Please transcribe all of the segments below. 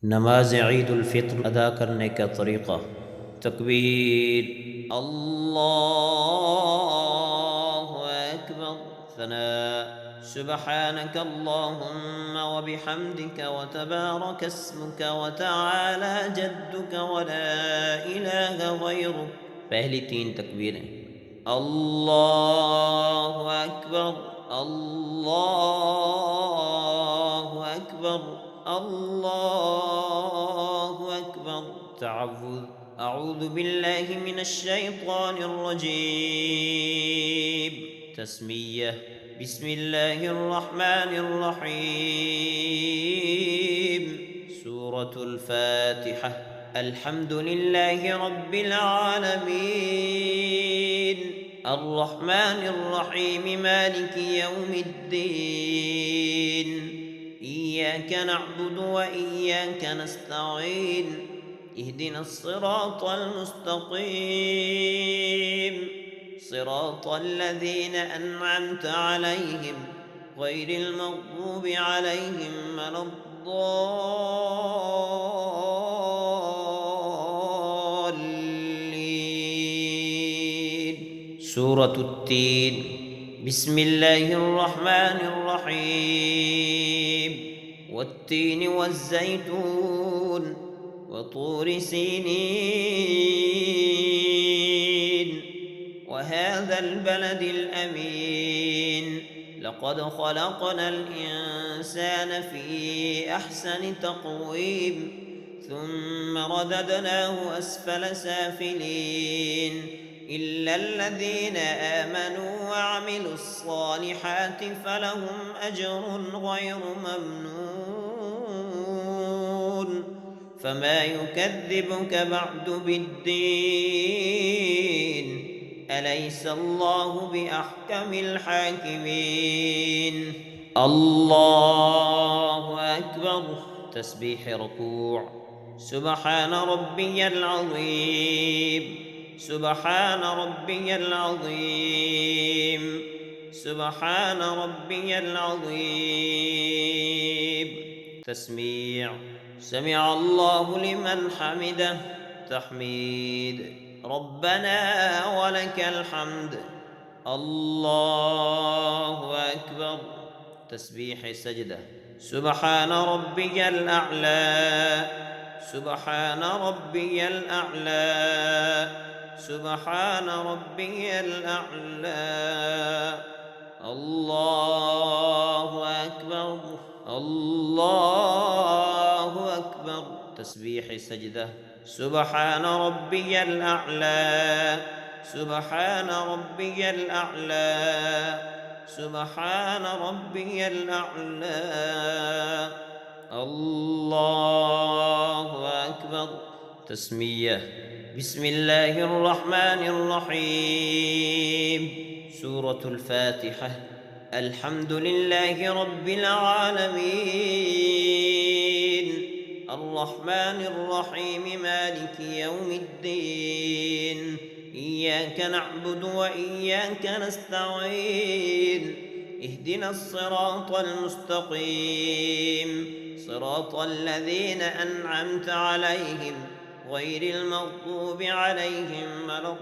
नमाज ईद उल फित्र अदा करने का तरीक़ा। तकबीर, अल्लाहु अकबर। सना, सुब्हानक अल्लाहुम्म व बिहम्दिक व तबारक अस्मुक व तआला जद्दुक व ला इलाहा गैरुक। पहली तीन तकबीरें। अल्लाहु अकबर, अल्लाहु अकबर, अल्लाहु अकबर। तअव्वुज़, अऊज़ु बिल्लाहि मिनश्शैतानिर रजीम। तस्मीयह, बिस्मिल्लाहिर रहमानिर रहीम। सूरतुल फातिहा। अल्हम्दुलिल्लाहि रब्बिल आलमीन, अर्रहमानिर रहीम, मालिकि यौमिद्दीन। इय्याक नअबुदु व इय्याक नस्तईन। इहदिनस सिरातल मुस्तक़ीम, सिरातल लज़ीना अनअमत अलैहिम गैरिल मग़्ज़ूबि अलैहिम वलद्दाल्लीन। सूरतुत तीन। बिस्मिल्लाहिर रहमानिर रहीम। वत्तीन वज़्ज़ैतून वतूर सीनीन वहाज़ल बलदिल अमीन। लक़द ख़लक़नल इंसान फ़ी अहसनि तक़वीम थुम्म रददनाहु अस्फ़ल साफ़िलीन। इल्लल्लज़ीन आमनू व अमिलुस्सालिहाति फ़लहुम अज्रुन ग़ैरु ममनून। फमा युकज़्ज़िबुक बअद बिद्दीन। अलैसल्लाहु बिअहकमिल हाकिमीन। अल्लाहु अकबर। तस्बीह रुकूअ। सुब्हान रब्बियल अज़ीम, सुब्हान रब्बियल अज़ीम, सुब्हान रब्बियल अज़ीम। तस्मीअ, समिअ अल्लाहु लिमन हमिदह। तहमीद, रब्बना व लकल हम्द। अल्लाहु अकबर। तस्बीह सजदा। सुब्हान रब्बियल अअला, सुब्हान रब्बियल अअला, सुब्हान रब्बियल अअला। अल्लाहु अकबर, अल्लाहु अकबर। तस्बीह सजदा। सुब्हान रब्बियल अअला, सुब्हान रब्बियल अअला, सुब्हान रब्बियल अअला। अल्लाहु अकबर। तस्मीयह, बिस्मिल्लाहिर रहमानिर रहीम। सूरतुल फातिहा। अल्हम्दुलिल्लाहि रब्बिल आलमीन, अर्रहमानिर रहीम, मालिकि यौमिद्दीन। इय्याक नअबुदु व इय्याक नस्तईन। इहदिनस सिरातल मुस्तक़ीम, सिरातल लज़ीना अनअमत अलैहिम गैरिल मग़्ज़ूबि अलैहिम वलद्दाल्लीन।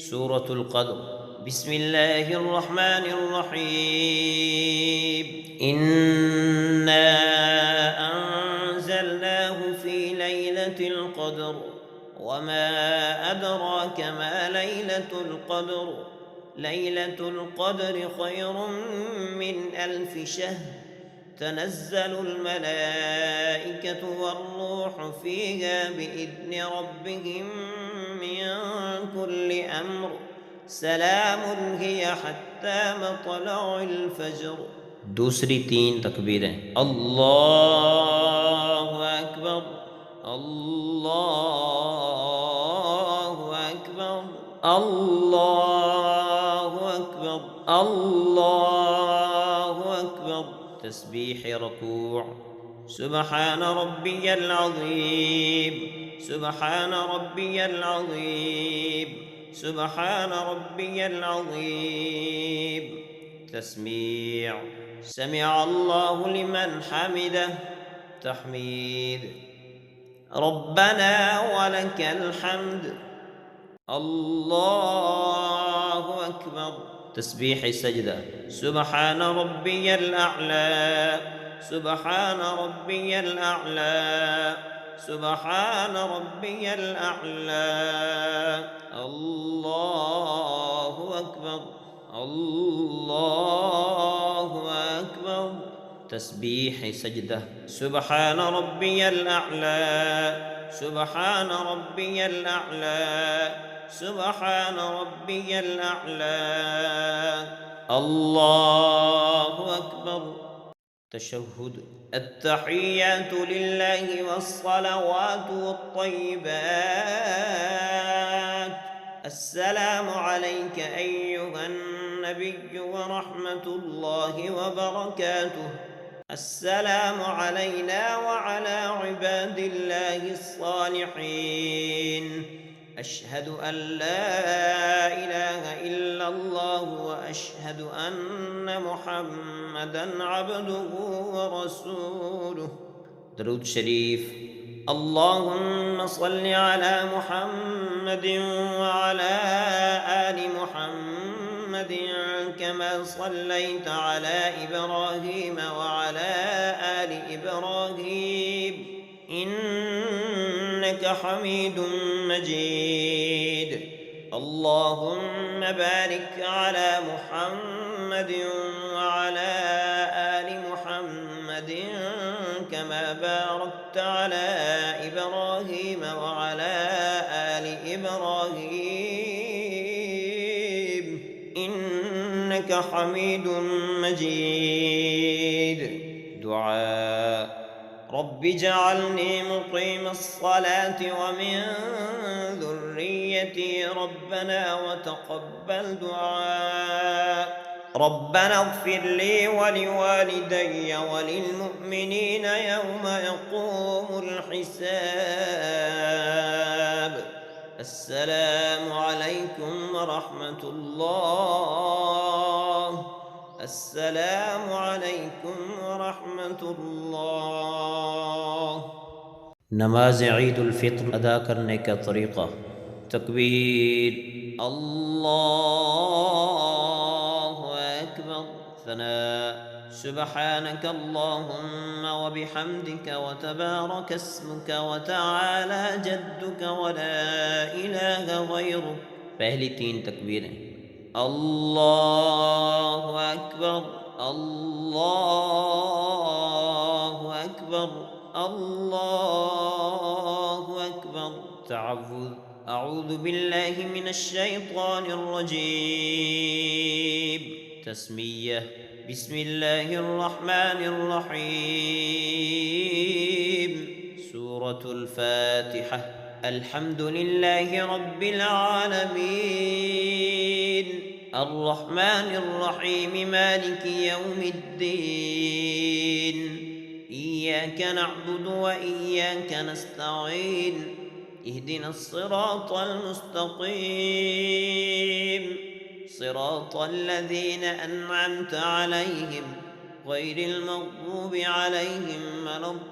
सूरतुल क़द्र। बिस्मिल्लाहिर रहमानिर रहीम। इन्ना अंज़लनाहु फ़ी लैलतिल क़द्र वमा अदराक मा लैलतुल क़द्र। लैलतुल क़द्रि ख़ैरुम मिन अल्फ़ि शहर। तनज़्ज़लुल मलाइकतु वर्रूहु फ़ीहा बिइज़्नि रब्बिहिम मिन कुल्लि अम्र। सलामुन हिय हत्ता मत्लअिल फ़ज्र। दूसरी तीन तकबीरें। अल्लाहु अकबर, अल्लाहु अकबर, अल्लाहु अकबर, अल्लाहु अकबर। तस्बीह रुकूअ। सुब्हान रब्बियल अज़ीम, सुब्हान रब्बियल अज़ीम, سبحان ربي العظيم. تسميع. سمع الله لمن حمده. تحميد. ربنا ولك الحمد. الله أكبر. تسبيح سجدة. سبحان ربي الأعلى. سبحان ربي الأعلى. سبحان ربي الأعلى. الله أكبر. الله أكبر. تسبيح سجدة. سبحان ربي الأعلى. سبحان ربي الأعلى. سبحان ربي الأعلى. الله أكبر. تشهد. التحيات لله والصلوات والطيبات. السلام عليك أيها النبي ورحمة الله وبركاته. السلام علينا وعلى عباد الله الصالحين. أشهد أن لا إله إلا الله وأشهد أن محمدًا عبده ورسوله. درود شريف. اللهم صل على محمد وعلى آل محمد كما صليت على إبراهيم وعلى آل إبراهيم إنك حميد مجيد. اللهم بارك على محمد وعلى آل محمد كما باركت على إبراهيم وعلى آل إبراهيم إنك حميد مجيد. دعاء. رب اجعلني مقيم الصلاة ومن ذريتي ربنا وتقبل دعاء. ربنا اغفر لي ولوالدي وللمؤمنين يوم يقوم الحساب. السلام عليكم ورحمة الله. السلام عليكم ورحمة الله. نماز عید الفطر ادا کرنے کا طریقہ. تکبیر. اللہ اکبر. ثناء. سبحانك اللهم وبحمدك وتبارك اسمك وتعالى جدك ولا إله غيرك. پہلی 3 تکبیریں. اللہ اکبر. اللہ اکبر. اللہ اکبر. تعوذ. اعوذ باللہ من الشیطان الرجیم. تسمیہ. بسم اللہ الرحمن الرحیم. سورة الفاتحة. الحمد لله رب العالمين الرحمن الرحيم مالك يوم الدين إياك نعبد وإياك نستعين اهدنا الصراط المستقيم صراط الذين أنعمت عليهم غير المغضوب عليهم ولا الضالين.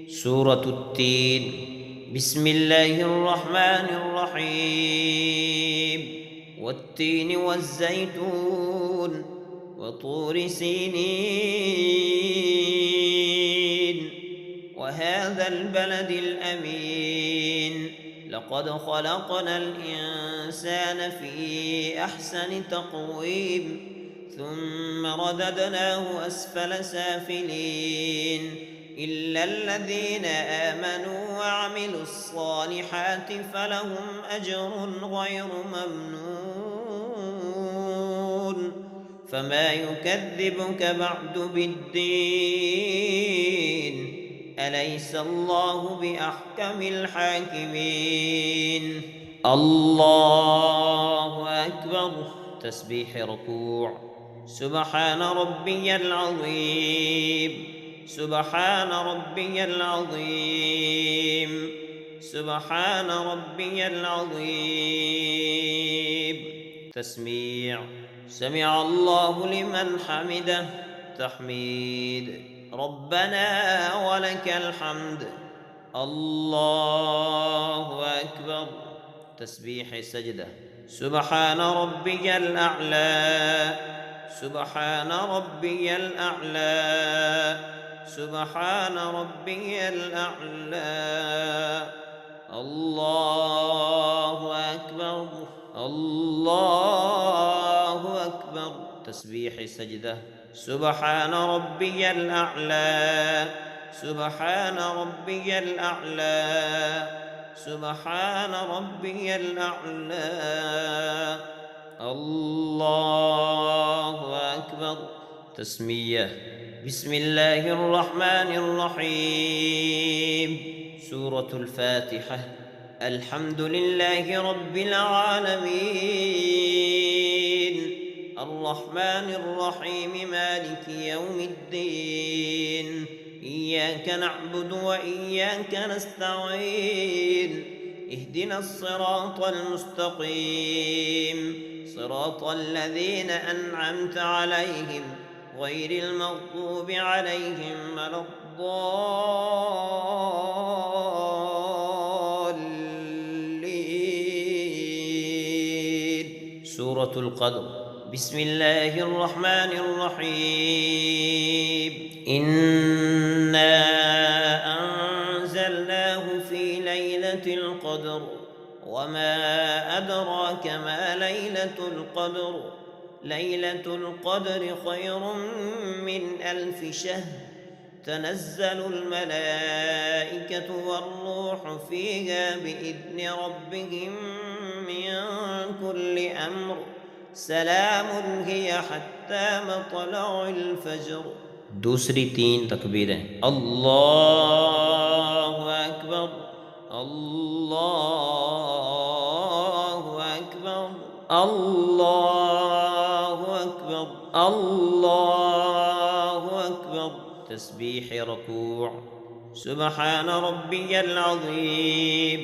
سورة التين. بسم الله الرحمن الرحيم والتين والزيتون وطور سينين وهذا البلد الأمين لقد خلقنا الإنسان في أحسن تقويم ثم رددناه أسفل سافلين إلا الذين آمنوا وعملوا الصالحات فلهم أجر غير ممنون. فما يكذبك بعد بالدين أليس الله بأحكم الحاكمين. الله أكبر. تسبيح ركوع. سبحان ربي العظيم. سبحان ربي العظيم. سبحان ربي العظيم. تسميع. سمع الله لمن حمده. تحميد. ربنا ولك الحمد. الله أكبر. تسبيح سجدة. سبحان ربي الأعلى. سبحان ربي الأعلى. سبحان ربي الأعلى. الله أكبر. الله أكبر. تسبيح سجدة. سبحان ربي الأعلى. سبحان ربي الأعلى. سبحان ربي الأعلى. الله أكبر. تسمية. بسم الله الرحمن الرحيم. سورة الفاتحة. الحمد لله رب العالمين الرحمن الرحيم مالك يوم الدين إياك نعبد وإياك نستعين اهدنا الصراط المستقيم صراط الذين أنعمت عليهم غير المغضوب عليهم ولا الضالين. سورة القدر. بسم الله الرحمن الرحيم. إنا أنزلناه في ليلة القدر وما أدراك ما ليلة القدر ليلة القدر خير من 1000 شهر تنزل الملائكة والروح فيها بإذن ربهم من كل أمر سلام هي حتى مطلع الفجر. دوسری 3 تکبیریں. اللہ اکبر. اللہ اکبر. اللہ اکبر. اللہ اکبر. تسبیح رکوع. سبحان ربی العظیم.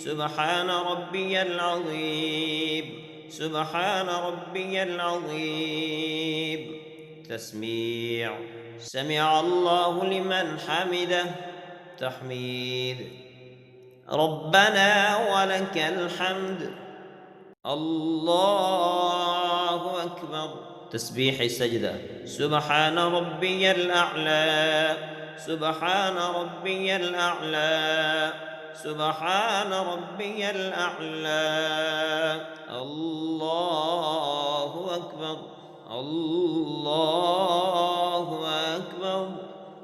سبحان ربی العظیم. سبحان ربي العظيم. تسميع. سمع الله لمن حمده. تحميد. ربنا ولك الحمد. الله أكبر. تسبيح سجدة. سبحان ربي الأعلى. سبحان ربي الأعلى. سبحان ربي الأعلى. الله أكبر. الله أكبر.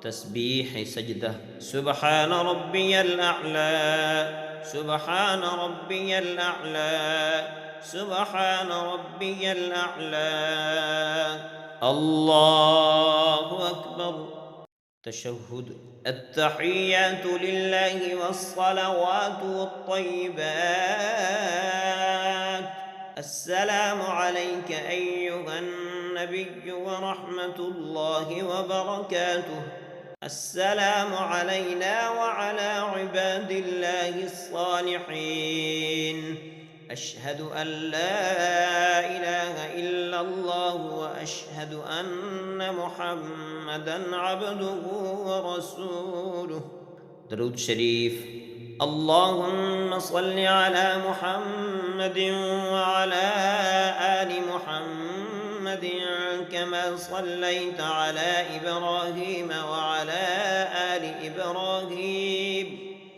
تسبيح سجدة. سبحان ربي الأعلى. سبحان ربي الأعلى. سبحان ربي الأعلى. الله أكبر. تشهد. التحيات لله والصلوات والطيبات. السلام عليك أيها النبي ورحمة الله وبركاته. السلام علينا وعلى عباد الله الصالحين. أشهد أن لا إله إلا الله وأشهد أن محمدًا عبده ورسوله. درود شريف. اللهم صل على محمد وعلى آل محمد كما صليت على إبراهيم وعلى آل إبراهيم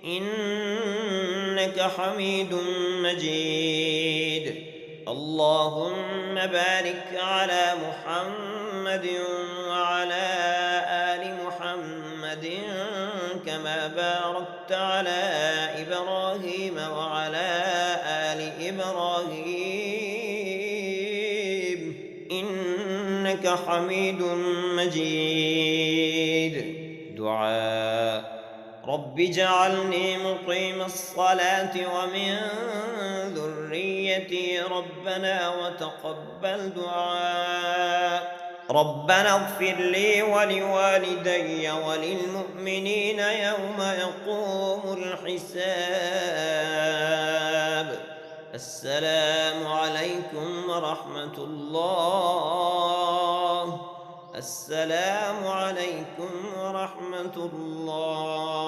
إنك حميد مجيد. اللهم بارك على محمد وعلى آل محمد كما باركت على إبراهيم وعلى آل إبراهيم إنك حميد مجيد. دعاء. رب اجعلني مقيم الصلاة ومن ذريتي ربنا وتقبل دعاء. ربنا اغفر لي ولوالدي وللمؤمنين يوم يقوم الحساب. السلام عليكم ورحمة الله. السلام عليكم ورحمة الله.